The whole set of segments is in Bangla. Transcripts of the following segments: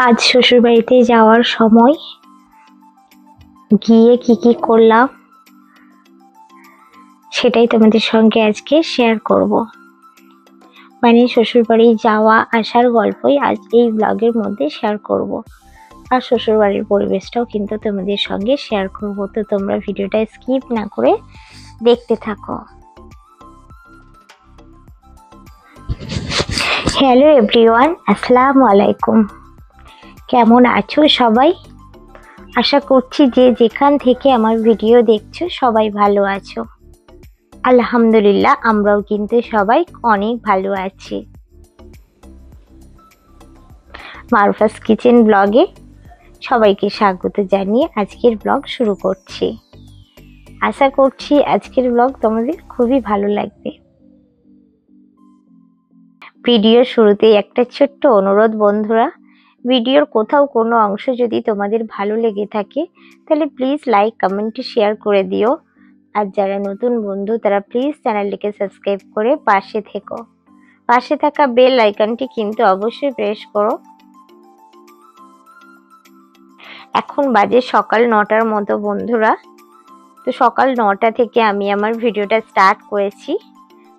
আজ শ্বশুরবাড়িতে যাওয়ার সময় গিয়ে কি করলাম সেটাই তোমাদের সঙ্গে আজকে শেয়ার করব। মানে শ্বশুরবাড়ি যাওয়া আসার গল্পই আজ এই ব্লগের মধ্যে শেয়ার করব। আর শ্বশুরবাড়ির পরিবেশটাও কিন্তু তোমাদের সঙ্গে শেয়ার করব। তো তোমরা ভিডিওটা স্কিপ না করে দেখতে থাকো। হ্যালো এভরিওয়ান, আসসালামু আলাইকুম। কেমন আছো সবাই? আশা করছি যে যেখান থেকে আমার ভিডিও দেখছো সবাই ভালো আছো। আলহামদুলিল্লাহ, আমরাও কিন্তু সবাই অনেক ভালো আছি। মারুফাস কিচেন ব্লগে সবাইকে স্বাগত জানিয়ে আজকের ব্লগ শুরু করছি। আশা করছি আজকের ব্লগ তোমাদের খুবই ভালো লাগবে। ভিডিওর শুরুতেই একটা ছোট্ট অনুরোধ বন্ধুরা, ভিডিওর কোথাও কোনো অংশ যদি তোমাদের ভালো লেগে থাকে তাহলে প্লিজ লাইক কমেন্ট শেয়ার করে দিও। আর যারা নতুন বন্ধু তারা প্লিজ চ্যানেলটিকে সাবস্ক্রাইব করে পাশে থেকো। পাশে থাকা বেল আইকনটি কিন্তু অবশ্যই প্রেস করো। এখন বাজে সকাল 9টার মতো বন্ধুরা। তো সকাল 9টা থেকে আমি আমার ভিডিওটা স্টার্ট করেছি।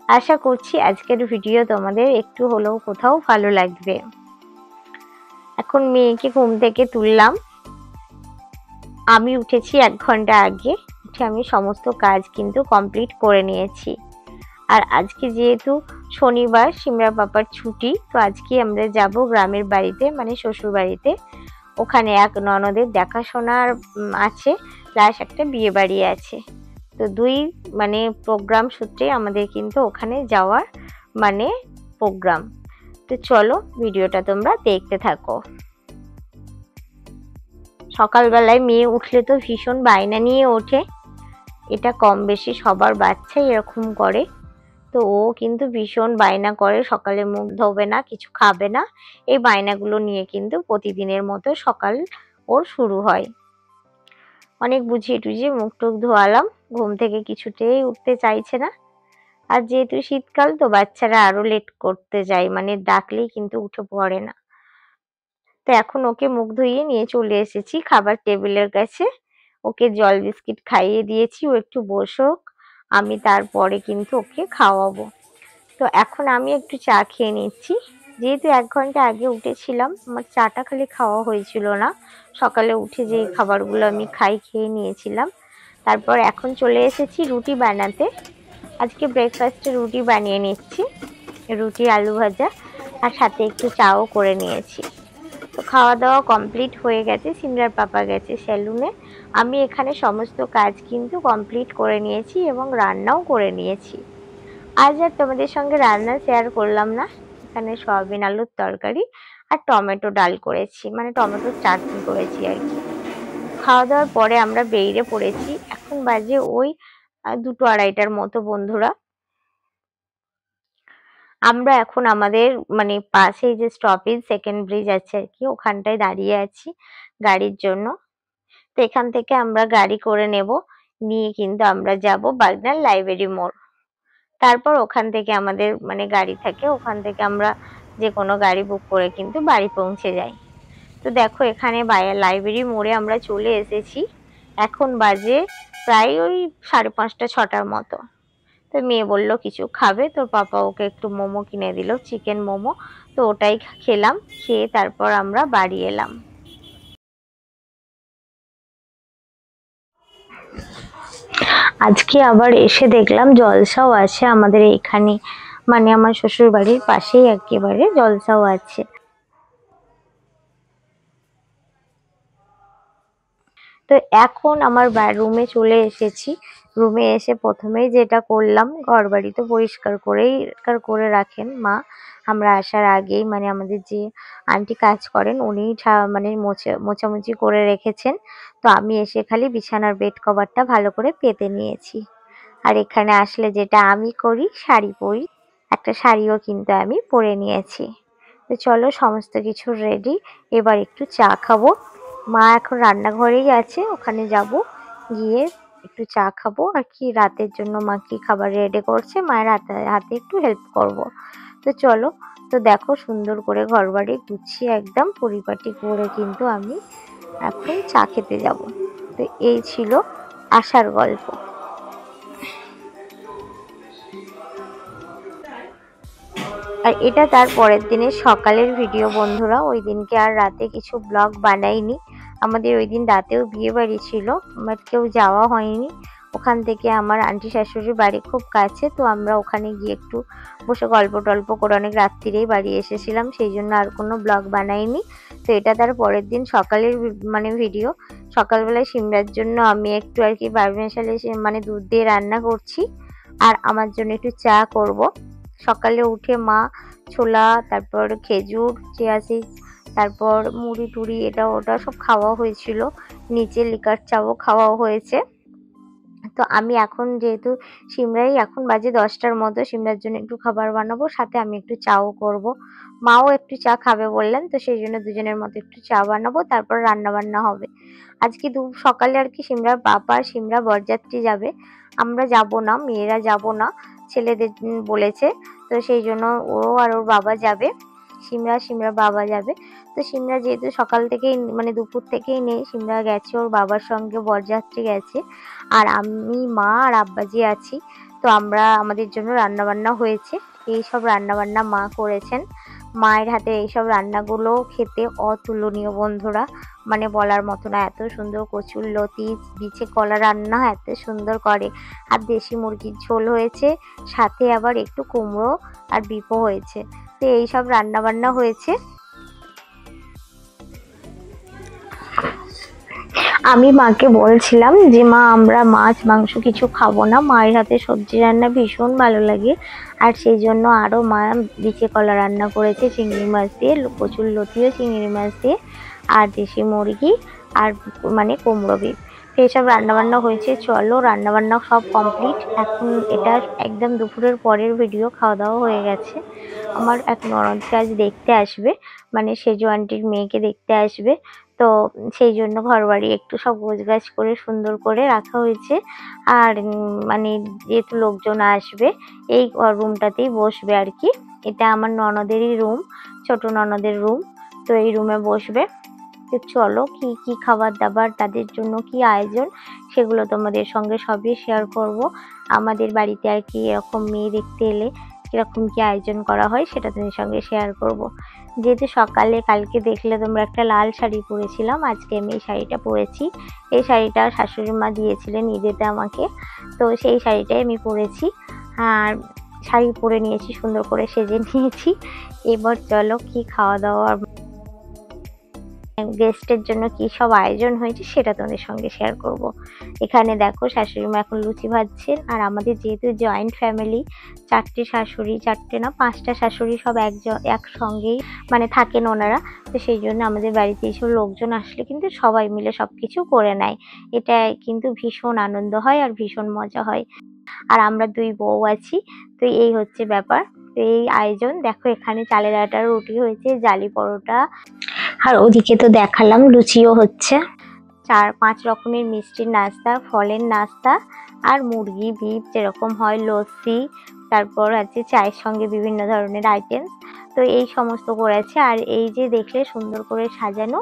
আশা করছি আজকের ভিডিও তোমাদের একটু হলেও কোথাও ভালো লাগবে। এখন মেয়েকে ঘুম থেকে তুললাম। আমি উঠেছি 1 ঘন্টা আগে। উঠে আমি সমস্ত কাজ কিন্তু কমপ্লিট করে নিয়েছি। আর আজকে যেহেতু শনিবার, সিমরা পাপার ছুটি, তো আজকে আমরা যাব গ্রামের বাড়িতে, মানে শ্বশুর বাড়িতে। ওখানে এক ননদের দেখাশোনার আছে, প্লাস একটা বিয়ে বাড়ি আছে। তো দুই প্রোগ্রাম সূত্রে আমাদের কিন্তু ওখানে যাওয়ার প্রোগ্রাম। তো চলো ভিডিওটা তোমরা দেখতে থাকো। সকালবেলায় মেয়ে উঠলে তো ভীষণ বায়না নিয়ে ওঠে। এটা কম বেশি সবার বাচ্চাই এরকম করে। তো ও কিন্তু ভীষণ বায়না করে, সকালে মুখ ধোবে না, কিছু খাবে না। এই বায়নাগুলো নিয়ে কিন্তু প্রতিদিনের মতো সকাল ওর শুরু হয়। অনেক বুঝিয়ে টুঝিয়ে মুখ টুক ধোয়ালাম। ঘুম থেকে কিছুতেই উঠতে চাইছে না। আর যেহেতু শীতকাল, তো বাচ্চারা আরো লেট করতে যায়, ডাকলেই কিন্তু উঠে পড়ে না। তো এখন ওকে মুখ ধুইয়ে নিয়ে চলে এসেছি খাবার টেবিলের কাছে। ওকে জল বিস্কিট খাইয়ে দিয়েছি, ও একটু বসুক, আমি তারপরে কিন্তু ওকে খাওয়াবো। তো এখন আমি একটু চা খেয়ে নিচ্ছি। যেহেতু 1 ঘন্টা আগে উঠেছিলাম, আমার চাটা খালি খাওয়া হয়েছিল না, সকালে উঠে যে খাবারগুলো আমি খেয়ে নিয়েছিলাম। তারপর এখন চলে এসেছি রুটি বানাতে। আজকে ব্রেকফাস্টে রুটি বানিয়ে নিচ্ছি, রুটি আলু ভাজা, আর সাথে একটু চাও করে নিয়েছি। তো খাওয়া দাওয়া কমপ্লিট হয়ে গেছে, সিমরার পাপা গেছে সেলুনে। আমি এখানে সমস্ত কাজ কিন্তু কমপ্লিট করে নিয়েছি এবং রান্নাও করে নিয়েছি। আজ আর তোমাদের সঙ্গে রান্না শেয়ার করলাম না। এখানে সয়াবিন আলুর তরকারি আর টমেটো ডাল করেছি, টমেটোর চাটনি করেছি আর কি। খাওয়া দাওয়ার পরে আমরা বেরিয়ে পড়েছি। এখন বাজে ওই 2টো 2:30টার মতো বন্ধুরা। আমরা এখন আমাদের পাশেই যে স্টপেজ সেকেন্ড ব্রিজ আছে আর কি, ওখানটায় দাঁড়িয়ে আছি গাড়ির জন্য। তো এখান থেকে আমরা গাড়ি করে নেব, নিয়ে কিন্তু আমরা যাব বাগনান লাইব্রেরি মোড়। তারপর ওখান থেকে আমাদের গাড়ি থাকে, ওখান থেকে আমরা যে কোনো গাড়ি বুক করে কিন্তু বাড়ি পৌঁছে যাই। তো দেখো এখানে লাইব্রেরি মোড়ে আমরা চলে এসেছি। এখন বাজে প্রায় ওই 5:30 6টার মতো। তো মেয়ে বললো কিছু খাবে, তোর পাপা ওকে একটু মোমো কিনে দিল, চিকেন মোমো। তো ওটাই খেলাম, খেয়ে তারপর আমরা বাড়ি এলাম। আজকে আবার এসে দেখলাম জলসাও আছে আমাদের এখানে, আমার শ্বশুর বাড়ির পাশেই একেবারে জলসাও আছে। তো এখন আমার রুমে চলে এসেছি। রুমে এসে প্রথমেই যেটা করলাম, ঘর বাড়ি তো পরিষ্কার করে রাখেন মা। আমরা আসার আগেই আমাদের যে আন্টি কাজ করেন উনি মোছামুছি করে রেখেছেন। তো আমি এসে খালি বিছানার বেড কভারটা ভালো করে পেতে নিয়েছি। আর এখানে আসলে যেটা আমি করি, শাড়ি পরি, একটা শাড়িও কিন্তু আমি পরে নিয়েছি। তো চলো সমস্ত কিছু রেডি, এবার একটু চা খাবো। মা এখন রান্নাঘরেই আছে, ওখানে যাব, গিয়ে একটু চা খাবো আর কি। রাতের জন্য মা কি খাবার রেডি করছে, মায়ের হাতে একটু হেল্প করব। তো চলো তো দেখো সুন্দর করে ঘরবাড়ি গুছিয়ে একদম পরিপাটি করে কিন্তু আমি এখন চা খেতে যাব। তো এই ছিল আসার গল্প। আর এটা তার পরের দিনের সকালের ভিডিও বন্ধুরা। ওই দিনকে আর রাতে কিছু ব্লগ বানাইনি। আমাদের ওই দিন রাতেও বিয়ে বাড়ি ছিল, বাট কেউ যাওয়া হয়নি। ওখান থেকে আমার আন্টি শাশুড়ির বাড়ি খুব কাছে, তো আমরা ওখানে গিয়ে একটু বসে গল্প টল্প করে অনেক রাত্রিরেই বাড়ি এসেছিলাম, সেই জন্য আর কোনো ব্লগ বানাইনি। তো এটা তার পরের দিন সকালের ভিডিও। সকালবেলায় সিমরার জন্য আমি একটু আর কি বারমেশালে দুধ দিয়ে রান্না করছি, আর আমার জন্য একটু চা করব। সকালে উঠে মা ছোলা, তারপর খেজুর, চিয়া সিডস, তারপর মুড়ি টুড়ি এটা ওটা সব খাওয়া হয়েছিল। নিচে লিকার চাও খাওয়া হয়েছে। তো আমি এখন যেহেতু সিমরাই এখন বাজে 10টার মতো, সিমরার জন্য একটু খাবার বানাবো, সাথে আমি একটু চাও করব। মাও একটু চা খাবে বললেন, তো সেই জন্য দুজনের মতো একটু চা বানাবো, তারপর রান্না বান্না হবে। আজকে সকালে আর কি সিমরার বাবা সিমরা বরযাত্রী যাবে, আমরা যাব না, মেয়েরা যাব না, ছেলেদের বলেছে। তো সেই জন্য ও আর ওর বাবা যাবে, সিমরা বাবা যাবে। তো সিমরা যেহেতু সকাল থেকেই দুপুর থেকেই নেই, সিমরা গেছে ওর বাবার সঙ্গে, বরযাত্রী গেছে। আর আমি, মা আর আব্বাজি আছি। তো আমাদের জন্য রান্না বান্না হয়েছে, এই সব রান্না বান্না মা করেছেন। মায়ের হাতে এইসব রান্নাগুলো খেতে অতুলনীয় বন্ধুরা, বলার মতো না। এত সুন্দর কচুর লতি, বিছে কলা রান্না এত সুন্দর করে। আর দেশি মুরগির ঝোল হয়েছে, সাথে আবার একটু কুমড়ো আর বিপো হয়েছে। তো এইসব রান্না বান্না হয়েছে। আমি মাকে বলছিলাম যে মা আমরা মাছ মাংস কিছু খাবো না, মায়ের হাতে সবজি রান্না ভীষণ ভালো লাগে। আর সেই জন্য আরও মা বিচে কলা রান্না করেছে চিংড়ি মাছ দিয়ে, কচুর লতিও চিংড়ি মাছ দিয়ে, আর দেশি মুরগি, আর কুমড়ো বিপ। এইসব রান্নাবান্না হয়েছে। চলো রান্নাবান্না সব কমপ্লিট। এখন এটা একদম দুপুরের পরের ভিডিও, খাওয়া দাওয়া হয়ে গেছে। আমার এক ননদকে আজ দেখতে আসবে, সেজো আন্টির মেয়েকে দেখতে আসবে। তো সেই জন্য ঘরবাড়ি একটু সব গোছগাছ করে সুন্দর করে রাখা হয়েছে। আর যেহেতু লোকজন আসবে, এই রুমটাতেই বসবে আর কি। এটা আমার ননদেরই রুম, ছোট ননদের রুম। তো এই রুমে বসবে। তো চলো কি কি খাবার দাবার, তাদের জন্য কি আয়োজন, সেগুলো তোমাদের সঙ্গে সবই শেয়ার করব। আমাদের বাড়িতে আর কি এরকম মেয়ে দেখতে এলে কিরকম কি আয়োজন করা হয় সেটা তোমাদের সঙ্গে শেয়ার করব। যেহেতু সকালে কালকে দেখলে তোমরা একটা লাল শাড়ি পরেছিলাম, আজকে আমি এই শাড়িটা পরেছি। এই শাড়িটা শাশুড়ি মা দিয়েছিলেন ঈদেতে আমাকে, তো সেই শাড়িটাই আমি পরেছি। আর শাড়ি পরে নিয়েছি, সুন্দর করে সেজে নিয়েছি। এবার চলো কি খাওয়া দাওয়া, গেস্টের জন্য কি সব আয়োজন হয়েছে সেটা তোমাদের সঙ্গে শেয়ার করব। এখানে দেখো শাশুড়ি মা এখন লুচি ভাজছেন। আর আমাদের যেহেতু জয়েন্ট ফ্যামিলি, 4টে শাশুড়ি, 4টে না 5টা শাশুড়ি সব একসঙ্গেই থাকেন ওনারা। তো সেই জন্য আমাদের বাড়িতে এইসব লোকজন আসলে কিন্তু সবাই মিলে সবকিছু করে নেয়। এটা কিন্তু ভীষণ আনন্দ হয় আর ভীষণ মজা হয়। আর আমরা 2 বউ আছি, তো এই হচ্ছে ব্যাপার। তো এই আয়োজন দেখো, এখানে চালের আটার রুটি হয়েছে, জালি পরোটা, আর ওদিকে তো দেখালাম লুচিও হচ্ছে। 4-5 রকমের মিষ্টির নাস্তা, ফলের নাস্তা, আর মুরগি বিপ যেরকম হয়, লস্যি, তারপর আছে চায়ের সঙ্গে বিভিন্ন ধরনের আইটেম। তো এই সমস্ত করেছে। আর এই যে দেখলে সুন্দর করে সাজানো,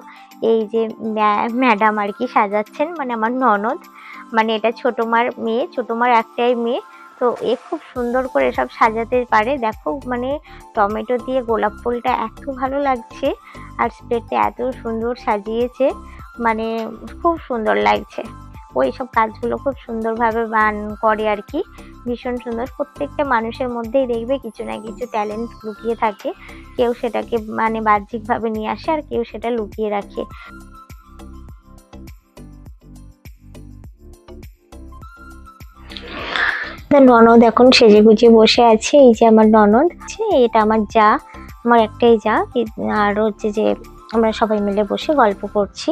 এই যে ম্যাডাম আর কি সাজাচ্ছেন, আমার ননদ, এটা ছোট মার মেয়ে, ছোট মার একটাই মেয়ে। তো এ খুব সুন্দর করে সব সাজাতে পারে। দেখো টমেটো দিয়ে গোলাপ ফুলটা এত ভালো লাগছে, আর স্প্রেডটা এত সুন্দর সাজিয়েছে, খুব সুন্দর লাগছে। ওই সব কাজগুলো খুব সুন্দরভাবে করে আর কি, ভীষণ সুন্দর। প্রত্যেকটা মানুষের মধ্যেই দেখবে কিছু না কিছু ট্যালেন্ট লুকিয়ে থাকে, কেউ সেটাকে বাহ্যিকভাবে নিয়ে আসে, আর কেউ সেটা লুকিয়ে রাখে। ননদ এখন সেজে গুজে বসে আছে। এই যে আমার ননদ, এটা আমার যা, আমার একটাই যা। আর হচ্ছে যে আমরা সবাই মিলে বসে গল্প করছি।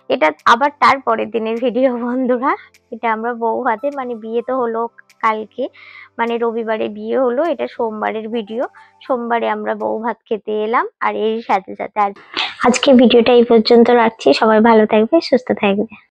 এটা আবার তার পরের দিনের ভিডিও বন্ধুরা। এটা আমরা বউ হাতে, বিয়ে তো হলো কালকে, রবিবারে বিয়ে হলো, এটা সোমবারের ভিডিও। সোমবারে আমরা বউ ভাত খেতে এলাম। আর এর সাথে সাথে আজকে ভিডিওটা এই পর্যন্ত রাখছি। সবাই ভালো থাকবে, সুস্থ থাকবে।